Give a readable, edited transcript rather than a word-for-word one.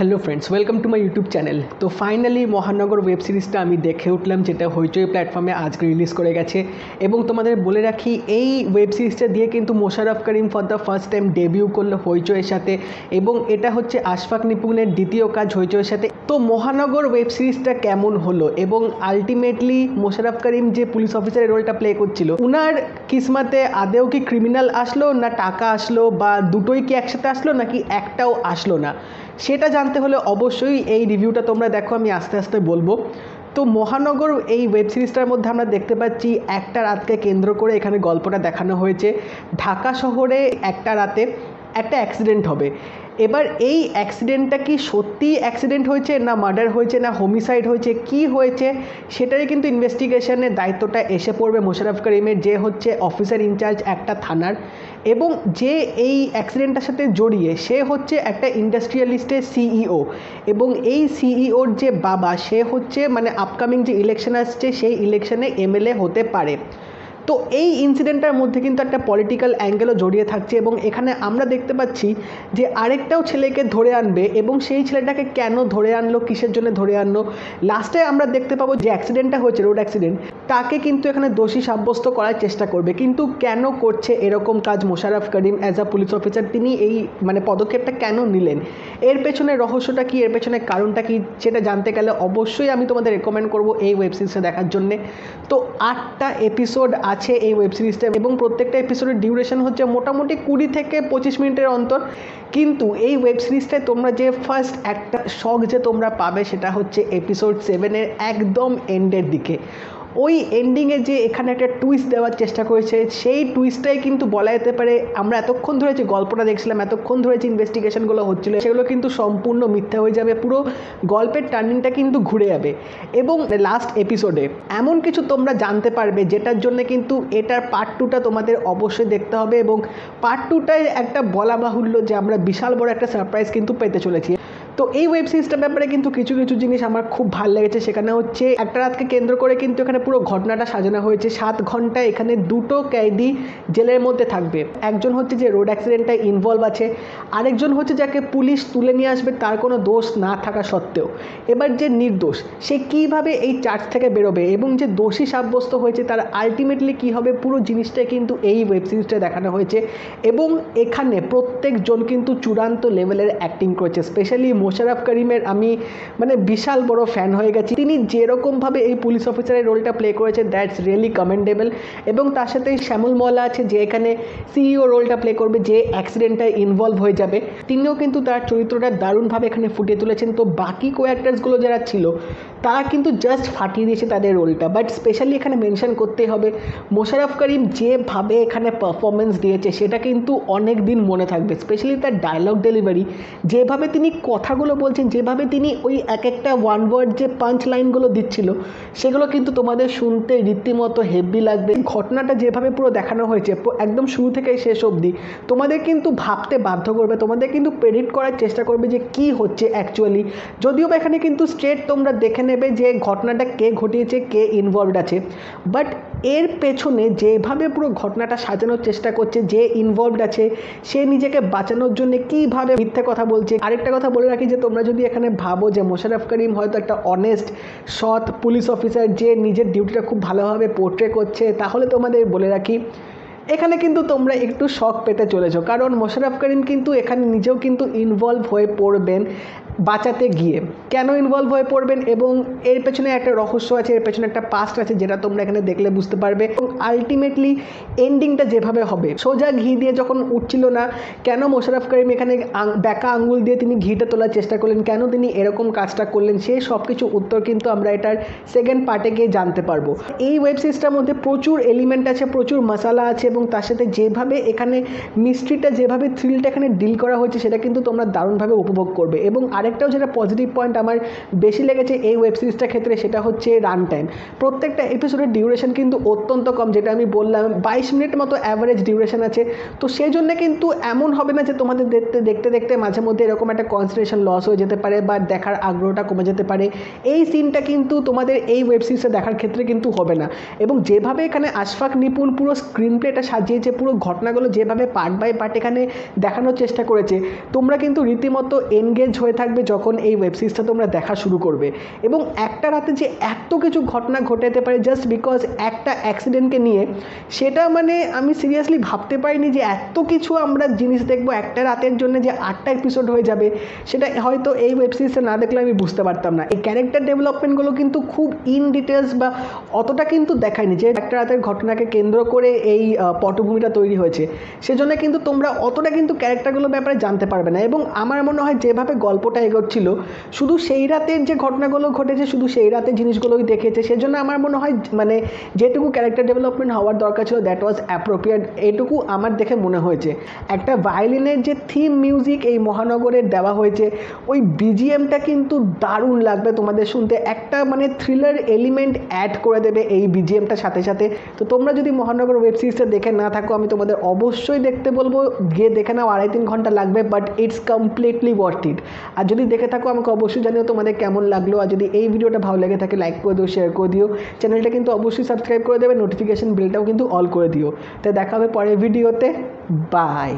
Hello friends, welcome to my YouTube channel. তো finally মহানগর web সিরিজটা আমি দেখে উঠলাম, যেটা হইচই প্ল্যাটফর্মে আজকে রিলিজ করে গেছে। এবং তোমাদের বলে রাখি, এই ওয়েব সিরিজটা দিয়ে কিন্তু Mosharraf Karim for the first time debut করলো হইচইয়ের সাথে, এবং এটা হচ্ছে আশফাক নিপুণের দ্বিতীয় কাজ হইচইয়ের সাথে। তো মহানগর ওয়েব সিরিজটা কেমন হলো, এবং আলটিমেটলি মোশাররফ করিম যে পুলিশ অফিসারের রোলটা প্লে করছিল, উনার কিসমাতে আদেও কি ক্রিমিনাল আসলো না টাকা আসলো, বা দুটোই কি একসাথে আসলো নাকি একটাও আসলো না, সেটা জানতে হলে অবশ্যই এই রিভিউটা তোমরা দেখো। আমি আস্তে আস্তে বলবো। তো মহানগর এই ওয়েব সিরিজটার মধ্যে আমরা দেখতে পাচ্ছি একটা রাতকে কেন্দ্র করে এখানে গল্পটা দেখানো হয়েছে। ঢাকা শহরে একটা রাতে একটা অ্যাক্সিডেন্ট হবে। এবার এই অ্যাক্সিডেন্টটা কি সত্যিই অ্যাক্সিডেন্ট হয়েছে, না মার্ডার হয়েছে, না হোমিসাইড হয়েছে, কি হয়েছে সেটারই কিন্তু ইনভেস্টিগেশনের দায়িত্বটা এসে পড়বে মোশাররফ করিমের, যে হচ্ছে অফিসার ইনচার্জ একটা থানার। এবং যে এই অ্যাক্সিডেন্টটার সাথে জড়িয়ে, সে হচ্ছে একটা ইন্ডাস্ট্রিয়ালিস্টের সিইও, এবং এই সিইওর যে বাবা, সে হচ্ছে মানে আপকামিং যে ইলেকশন আসছে সেই ইলেকশনে এমএলএ হতে পারে। তো এই ইনসিডেন্টটার মধ্যে কিন্তু একটা পলিটিক্যাল অ্যাঙ্গেলও জড়িয়ে থাকছে, এবং এখানে আমরা দেখতে পাচ্ছি যে আরেকটাও ছেলেকে ধরে আনবে, এবং সেই ছেলেটাকে কেন ধরে আনলো, কিসের জন্য ধরে আনলো, লাস্টে আমরা দেখতে পাবো যে অ্যাক্সিডেন্টটা হয়েছে, রোড অ্যাক্সিডেন্ট, তাকে কিন্তু এখানে দোষী সাব্যস্ত করার চেষ্টা করবে। কিন্তু কেন করছে এরকম কাজ Mosharraf Karim as a police officer, তিনি এই মানে পদক্ষেপটা কেন নিলেন, এর পেছনে রহস্যটা কি, এর পেছনে কারণটা কি, সেটা জানতে গেলে অবশ্যই আমি তোমাদের রেকমেন্ড করবো এই ওয়েব সিরিজটা দেখার জন্যে। তো 8টা এপিসোড আছে এই ওয়েব সিরিজটা, এবং প্রত্যেকটা এপিসোডের ডিউরেশন হচ্ছে মোটামুটি 20 থেকে 25 মিনিটের অন্তর। কিন্তু এই ওয়েব সিরিজটায় তোমরা যে ফার্স্ট একটা শখ যে তোমরা পাবে, সেটা হচ্ছে এপিসোড 7-এর একদম এন্ডের দিকে। ওই এন্ডিংয়ে যে এখানে একটা টুইস্ট দেওয়ার চেষ্টা করেছে, সেই টুইস্টটাই কিন্তু বলা যেতে পারে আমরা এতক্ষণ ধরে যে গল্পটা দেখছিলাম, এতক্ষণ ধরে যে ইনভেস্টিগেশনগুলো হচ্ছিলো, সেগুলো কিন্তু সম্পূর্ণ মিথ্যা হয়ে যাবে। পুরো গল্পের টার্নিংটা কিন্তু ঘুরে যাবে। এবং লাস্ট এপিসোডে এমন কিছু তোমরা জানতে পারবে, যেটার জন্য কিন্তু এটার পার্ট 2টা তোমাদের অবশ্যই দেখতে হবে। এবং পার্ট 2টায় একটা বলা বাহুল্য যে আমরা বিশাল বড় একটা সারপ্রাইজ কিন্তু পেতে চলেছি। তো এই ওয়েব সিরিজটার ব্যাপারে কিন্তু কিছু কিছু জিনিস আমার খুব ভালো লেগেছে। সেখানে হচ্ছে একটা রাতকে কেন্দ্র করে কিন্তু এখানে পুরো ঘটনাটা সাজানো হয়েছে। 7 ঘন্টা এখানে দুটো কয়েদি জেলের মধ্যে থাকবে। একজন হচ্ছে যে রোড অ্যাক্সিডেন্টটায় ইনভলভ আছে, আরেকজন হচ্ছে যাকে পুলিশ তুলে নিয়ে আসবে তার কোনো দোষ না থাকা সত্ত্বেও। এবার যে নির্দোষ, সে কীভাবে এই চার্জ থেকে বেরোবে, এবং যে দোষী সাব্যস্ত হয়েছে তার আলটিমেটলি কী হবে, পুরো জিনিসটা কিন্তু এই ওয়েব সিরিজটা দেখানো হয়েছে। এবং এখানে প্রত্যেকজন কিন্তু চূড়ান্ত লেভেলের অ্যাক্টিং করেছে। স্পেশালি মোশাররফ করিমের আমি মানে বিশাল বড় ফ্যান হয়ে গেছি। তিনি যেরকমভাবে এই পুলিশ অফিসারের রোলটা প্লে করেছে, দ্যাটস রিয়েলি কমেন্ডেবল। এবং তার সাথে শ্যামল মহলা আছে, যে এখানে সিইও রোলটা প্লে করবে, যে অ্যাক্সিডেন্টটায় ইনভলভ হয়ে যাবে, তিনিও কিন্তু তার চরিত্রটা দারুণভাবে এখানে ফুটিয়ে তুলেছেন। তো বাকি ক্যারেক্টার্সগুলো যারা ছিল, তারা কিন্তু জাস্ট ফাটিয়ে দিয়েছে তাদের রোলটা। বাট স্পেশালি এখানে মেনশন করতেই হবে, মোশাররফ করিম যেভাবে এখানে পারফরমেন্স দিয়েছে, সেটা কিন্তু অনেক দিন মনে থাকবে। স্পেশালি তার ডায়লগ ডেলিভারি, যেভাবে তিনি কথাগুলো বলছেন, যেভাবে তিনি ওই এক একটা ওয়ান ওয়ার্ড যে পাঞ্চ লাইনগুলো দিচ্ছিল, সেগুলো কিন্তু তোমাদের শুনতে রীতিমতো হেভি লাগবে। ঘটনাটা যেভাবে পুরো দেখানো হয়েছে, একদম শুরু থেকে শেষ অবধি তোমাদের কিন্তু ভাবতে বাধ্য করবে, তোমাদের কিন্তু প্রেডিক্ট করার চেষ্টা করবে যে কি হচ্ছে অ্যাকচুয়ালি। যদিও বা এখানে কিন্তু স্ট্রেট তোমরা দেখে নেবে যে ঘটনাটা কে ঘটিয়েছে, কে ইনভলভড আছে, বাট এর পেছনে যেভাবে পুরো ঘটনাটা সাজানোর চেষ্টা করছে, যে ইনভলভড আছে সে নিজেকে বাঁচানোর জন্য কীভাবে মিথ্যে কথা বলছে। আরেকটা কথা বলে রাখি, যে তোমরা যদি এখানে ভাবো যে মোশাররফ করিম হয়তো একটা অনেস্ট সৎ পুলিশ অফিসার, যে নিজের ডিউটিটা খুব ভালোভাবে পোর্ট্রে করছে, তাহলে তোমাদের বলে রাখি এখানে কিন্তু তোমরা একটু শক পেতে চলেছো। কারণ মোশাররফ করিম কিন্তু এখানে নিজেও কিন্তু ইনভলভ হয়ে পড়বেন বাঁচাতে গিয়ে। কেন ইনভলভ হয়ে পড়বেন, এবং এর পেছনে একটা রহস্য আছে, এর পেছনে একটা পাস্ট আছে, যেটা তোমরা এখানে দেখলে বুঝতে পারবে। এবং আলটিমেটলি এন্ডিংটা যেভাবে হবে, সোজা ঘি দিয়ে যখন উঠছিল না, কেন মোশাররফ করিম এখানে ব্যাকা আঙ্গুল দিয়ে তিনি ঘিটা তোলার চেষ্টা করলেন, কেন তিনি এরকম কাজটা করলেন, সেই সব কিছু উত্তর কিন্তু আমরা এটার সেকেন্ড পার্টে গিয়ে জানতে পারবো। এই ওয়েব সিরিজটার মধ্যে প্রচুর এলিমেন্ট আছে, প্রচুর মশালা আছে, এবং তার সাথে যেভাবে এখানে মিস্ট্রিটা, যেভাবে থ্রিলটা এখানে ডিল করা হয়েছে, সেটা কিন্তু তোমরা দারুণভাবে উপভোগ করবে। এবং আরেকটাও যেটা পজিটিভ পয়েন্ট আমার বেশি লেগেছে এই ওয়েব সিরিজটার ক্ষেত্রে, সেটা হচ্ছে রান টাইম। প্রত্যেকটা এপিসোডের ডিউরেশন কিন্তু অত্যন্ত কম, যেটা আমি বললাম 22 মিনিট মতো অ্যাভারেজ ডিউরেশন আছে। তো সেই জন্য কিন্তু এমন হবে না যে তোমাদের দেখতে দেখতে মাঝে মধ্যে এরকম একটা কনসেন্ট্রেশন লস হয়ে যেতে পারে, বা দেখার আগ্রহটা কমে যেতে পারে। এই সিনটা কিন্তু তোমাদের এই ওয়েব সিরিজটা দেখার ক্ষেত্রে কিন্তু হবে না। এবং যেভাবে এখানে আশফাক নিপুণ পুরো স্ক্রিন প্লেটা সাজিয়েছে, পুরো ঘটনাগুলো যেভাবে পার্ট বাই পার্ট এখানে দেখানোর চেষ্টা করেছে, তোমরা কিন্তু রীতিমতো এনগেজ হয়ে থাকবে থাকবে যখন এই ওয়েব সিরিজটা তোমরা দেখা শুরু করবে। এবং একটা রাতে যে এত কিছু ঘটনা ঘটে যেতে পারে জাস্ট বিকজ একটা অ্যাক্সিডেন্টকে নিয়ে, সেটা মানে আমি সিরিয়াসলি ভাবতে পারিনি যে এত কিছু আমরা জিনিস দেখবো একটা রাতের জন্য, যে 8টা এপিসোড হয়ে যাবে। সেটা হয়তো এই ওয়েব সিরিজটা না দেখলে আমি বুঝতে পারতাম না। এই ক্যারেক্টার ডেভেলপমেন্টগুলো কিন্তু খুব ইন ডিটেলস বা অতটা কিন্তু দেখায়নি, যে একটা রাতের ঘটনাকে কেন্দ্র করে এই পটভূমিটা তৈরি হয়েছে, সেজন্য কিন্তু তোমরা অতটা কিন্তু ক্যারেক্টারগুলোর ব্যাপারে জানতে পারবে না। এবং আমার মনে হয় যেভাবে গল্পটা এগোচ্ছিল, শুধু সেই রাতের যে ঘটনাগুলো ঘটেছে, শুধু সেই রাতের জিনিসগুলোই দেখেছে, সেজন্য আমার মনে হয় মানে যেটুকু ক্যারেক্টার ডেভেলপমেন্ট হওয়ার দরকার ছিল দ্যাট ওয়াজ অ্যাপ্রোপ্রিয়েট, এটুকু আমার দেখে মনে হয়েছে। একটা ভায়োলিনের যে থিম মিউজিক এই মহানগরের দেওয়া হয়েছে, ওই বিজিএমটা কিন্তু দারুণ লাগবে তোমাদের শুনতে, একটা মানে থ্রিলার এলিমেন্ট অ্যাড করে দেবে এই বিজিএমটার সাথে সাথে। তো তোমরা যদি মহানগর ওয়েব সিরিজটা দেখে না থাকো, আমি তোমাদের অবশ্যই দেখতে বলবো, গিয়ে দেখে নাও, 2.5-3 ঘন্টা লাগবে, but it's completely worth it. আর যদি দেখে থাকো আমাকে অবশ্যই জানিও তোমাদের কেমন লাগলো। আর যদি এই ভিডিওটা ভালো লেগে থাকে লাইক করে দিও, শেয়ার করে দিও, চ্যানেলটা কিন্তু অবশ্যই সাবস্ক্রাইব করে দেবে, নোটিফিকেশন বেলটাও কিন্তু অল করে দিও। তাই দেখা হবে পরের ভিডিওতে, বাই।